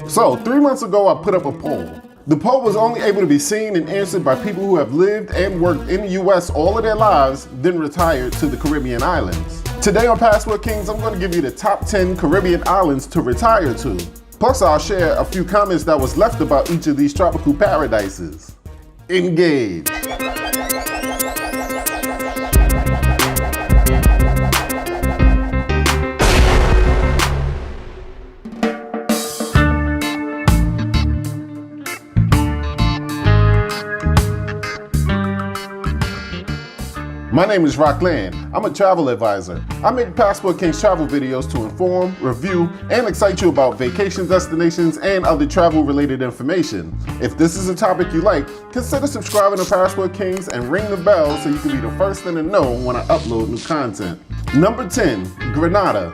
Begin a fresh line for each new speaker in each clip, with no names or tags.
So, 3 months ago, I put up a poll. The poll was only able to be seen and answered by people who have lived and worked in the US all of their lives, then retired to the Caribbean islands. Today on Passport Kings, I'm going to give you the top 10 Caribbean islands to retire to. Plus, I'll share a few comments that was left about each of these tropical paradises. Engage. My name is Rockland. I'm a travel advisor. I make Passport Kings travel videos to inform, review, and excite you about vacation destinations and other travel-related information. If this is a topic you like, consider subscribing to Passport Kings and ring the bell so you can be the first in to know when I upload new content. Number 10, Grenada.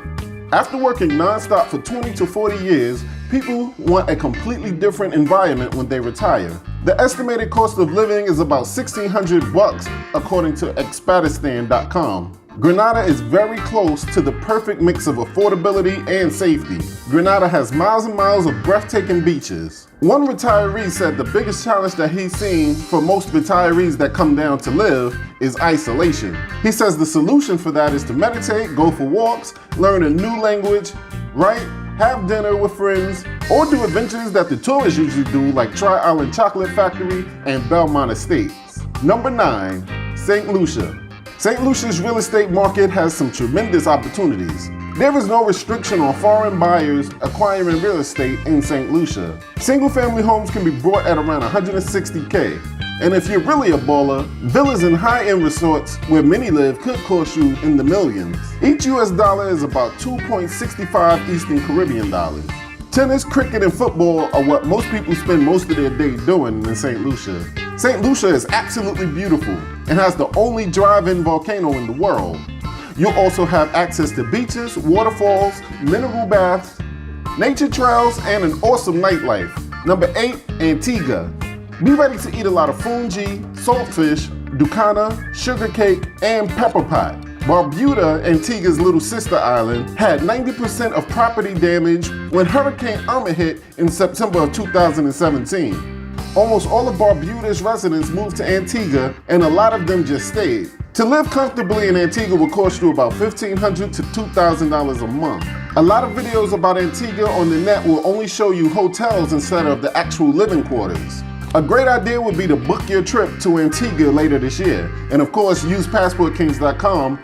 After working non-stop for 20 to 40 years, people want a completely different environment when they retire. The estimated cost of living is about $1,600 according to Expatistan.com. Grenada is very close to the perfect mix of affordability and safety. Grenada has miles and miles of breathtaking beaches. One retiree said the biggest challenge that he's seen for most retirees that come down to live is isolation. He says the solution for that is to meditate, go for walks, learn a new language, write, have dinner with friends, or do adventures that the tourists usually do, like Tri-Island Chocolate Factory and Belmont Estates. Number 9, St. Lucia. St. Lucia's real estate market has some tremendous opportunities. There is no restriction on foreign buyers acquiring real estate in St. Lucia. Single-family homes can be bought at around $160K. And if you're really a baller, villas and high-end resorts where many live could cost you in the millions. Each US dollar is about 2.65 Eastern Caribbean dollars. Tennis, cricket, and football are what most people spend most of their day doing in St. Lucia. St. Lucia is absolutely beautiful and has the only drive-in volcano in the world. You'll also have access to beaches, waterfalls, mineral baths, nature trails, and an awesome nightlife. Number 8, Antigua. Be ready to eat a lot of fungi, saltfish, ducana, sugar cake, and pepper pot. Barbuda, Antigua's little sister island, had 90% of property damage when Hurricane Irma hit in September of 2017. Almost all of Barbuda's residents moved to Antigua, and a lot of them just stayed. To live comfortably in Antigua will cost you about $1,500 to $2,000 a month. A lot of videos about Antigua on the net will only show you hotels instead of the actual living quarters. A great idea would be to book your trip to Antigua later this year. And of course, use PassportKings.com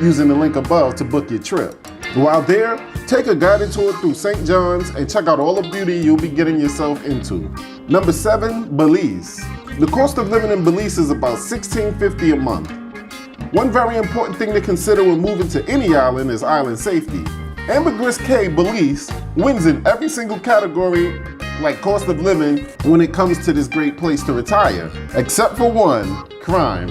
using the link above to book your trip. While there, take a guided tour through St. John's and check out all the beauty you'll be getting yourself into. Number 7, Belize. The cost of living in Belize is about $1,650 a month. One very important thing to consider when moving to any island is island safety. Ambergris Caye, Belize wins in every single category like cost of living when it comes to this great place to retire, except for one, crime.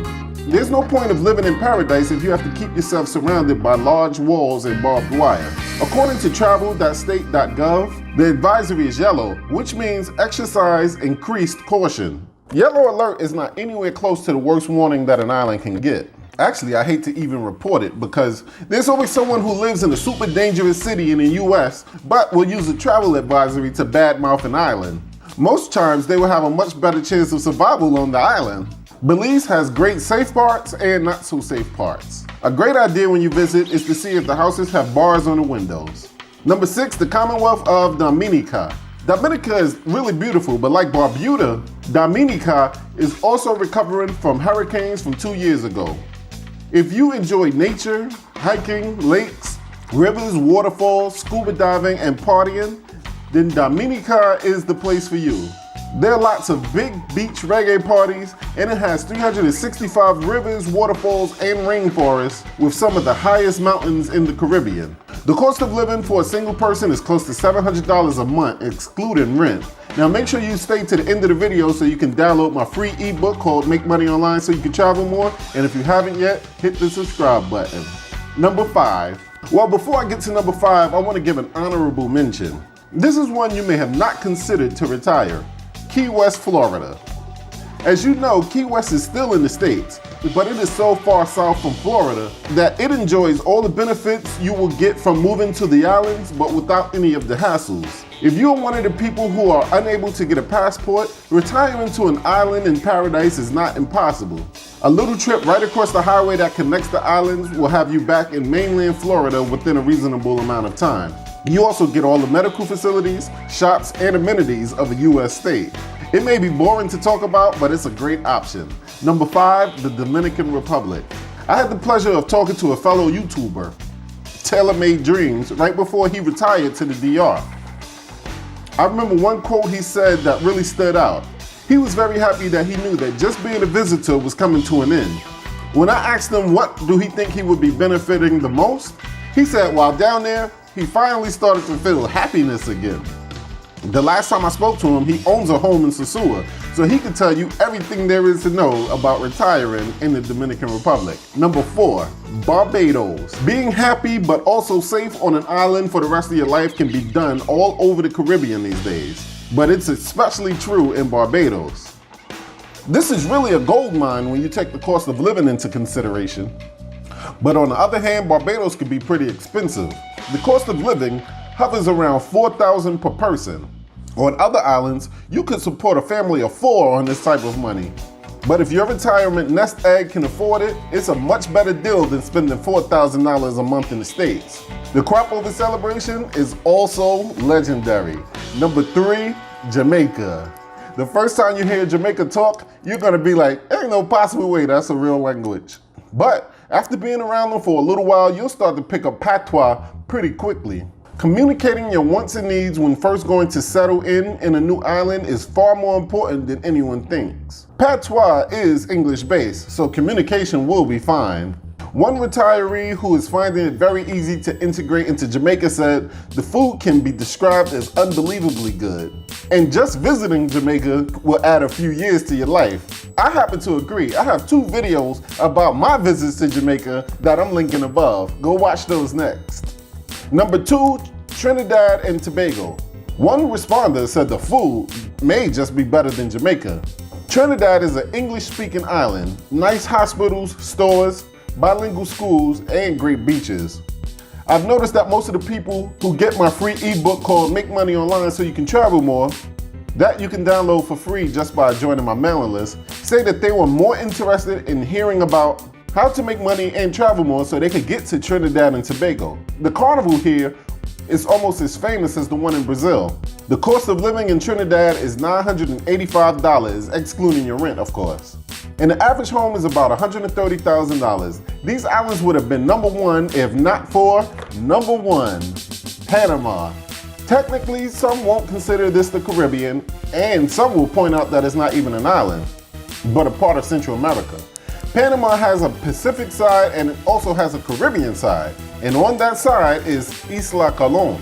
There's no point of living in paradise if you have to keep yourself surrounded by large walls and barbed wire. According to travel.state.gov, the advisory is yellow, which means exercise increased caution. Yellow alert is not anywhere close to the worst warning that an island can get. Actually, I hate to even report it because there's always someone who lives in a super dangerous city in the US but will use a travel advisory to badmouth an island. Most times, they will have a much better chance of survival on the island. Belize has great safe parts and not so safe parts. A great idea when you visit is to see if the houses have bars on the windows. Number 6, the Commonwealth of Dominica. Dominica is really beautiful, but like Barbuda, Dominica is also recovering from hurricanes from 2 years ago. If you enjoy nature, hiking, lakes, rivers, waterfalls, scuba diving, and partying, then Dominica is the place for you. There are lots of big beach reggae parties, and it has 365 rivers, waterfalls, and rainforests with some of the highest mountains in the Caribbean. The cost of living for a single person is close to $700 a month, excluding rent. Now make sure you stay to the end of the video so you can download my free ebook called Make Money Online So You Can Travel More. And if you haven't yet, hit the subscribe button. Number 5. Well, before I get to number 5, I want to give an honorable mention. This is one you may have not considered to retire. Key West, Florida. As you know, Key West is still in the States, but it is so far south from Florida that it enjoys all the benefits you will get from moving to the islands, but without any of the hassles. If you are one of the people who are unable to get a passport, retiring to an island in paradise is not impossible. A little trip right across the highway that connects the islands will have you back in mainland Florida within a reasonable amount of time. You also get all the medical facilities, shops, and amenities of a US state. It may be boring to talk about, but it's a great option. Number 5, the Dominican Republic. I had the pleasure of talking to a fellow YouTuber, Taylor Made Dreams, right before he retired to the DR. I remember one quote he said that really stood out. He was very happy that he knew that just being a visitor was coming to an end. When I asked him what do he think he would be benefiting the most, he said while down there, he finally started to feel happiness again. The last time I spoke to him, he owns a home in Sosua, so he can tell you everything there is to know about retiring in the Dominican Republic. Number 4, Barbados. Being happy but also safe on an island for the rest of your life can be done all over the Caribbean these days, but it's especially true in Barbados. This is really a gold mine when you take the cost of living into consideration. But on the other hand, Barbados can be pretty expensive. The cost of living hovers around $4,000 per person. On other islands, you could support a family of 4 on this type of money. But if your retirement nest egg can afford it, it's a much better deal than spending $4,000 a month in the States. The crop over celebration is also legendary. Number 3, Jamaica. The first time you hear Jamaica talk, you're gonna be like, ain't no possible way that's a real language. But after being around them for a little while, you'll start to pick up patois pretty quickly. Communicating your wants and needs when first going to settle in a new island is far more important than anyone thinks. Patois is English-based, so communication will be fine. One retiree who is finding it very easy to integrate into Jamaica said, the food can be described as unbelievably good. And just visiting Jamaica will add a few years to your life. I happen to agree. I have 2 videos about my visits to Jamaica that I'm linking above. Go watch those next. Number 2, Trinidad and Tobago. One responder said the food may just be better than Jamaica. Trinidad is an English-speaking island, nice hospitals, stores, bilingual schools, and great beaches. I've noticed that most of the people who get my free ebook called Make Money Online So You Can Travel More, that you can download for free just by joining my mailing list, say that they were more interested in hearing about how to make money and travel more so they could get to Trinidad and Tobago. The carnival here is almost as famous as the one in Brazil. The cost of living in Trinidad is $985, excluding your rent, of course. And the average home is about $130,000. These islands would have been number 1 if not for number 1, Panama. Technically, some won't consider this the Caribbean, and some will point out that it's not even an island, but a part of Central America. Panama has a Pacific side and it also has a Caribbean side. And on that side is Isla Colón.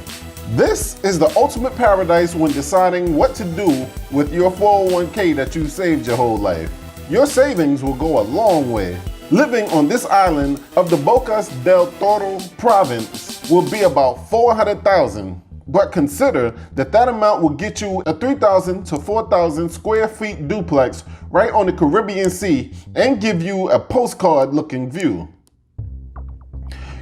This is the ultimate paradise when deciding what to do with your 401k that you saved your whole life. Your savings will go a long way. Living on this island of the Bocas del Toro province will be about $400,000. But consider that that amount will get you a 3,000 to 4,000 square feet duplex right on the Caribbean Sea and give you a postcard looking view.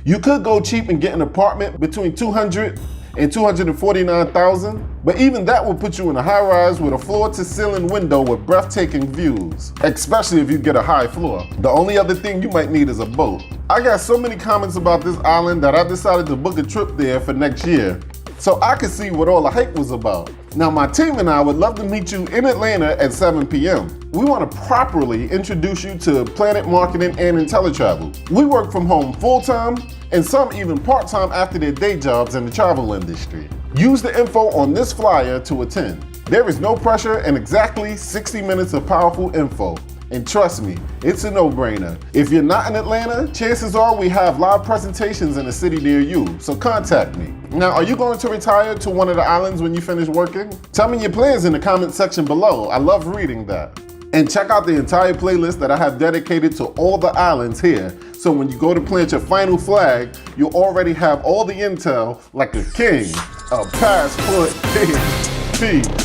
You could go cheap and get an apartment between $200,000 and $249,000, but even that will put you in a high rise with a floor to ceiling window with breathtaking views, especially if you get a high floor. The only other thing you might need is a boat. I got so many comments about this island that I decided to book a trip there for next year, so I could see what all the hype was about. Now my team and I would love to meet you in Atlanta at 7 p.m. We want to properly introduce you to Planet Marketing and IntelliTravel. We work from home full-time and some even part-time after their day jobs in the travel industry. Use the info on this flyer to attend. There is no pressure and exactly 60 minutes of powerful info. And trust me, it's a no-brainer. If you're not in Atlanta, chances are we have live presentations in a city near you, so contact me. Now, are you going to retire to one of the islands when you finish working? Tell me your plans in the comment section below. I love reading that. And check out the entire playlist that I have dedicated to all the islands here. So when you go to plant your final flag, you already have all the intel like a king. A passport king. Peace.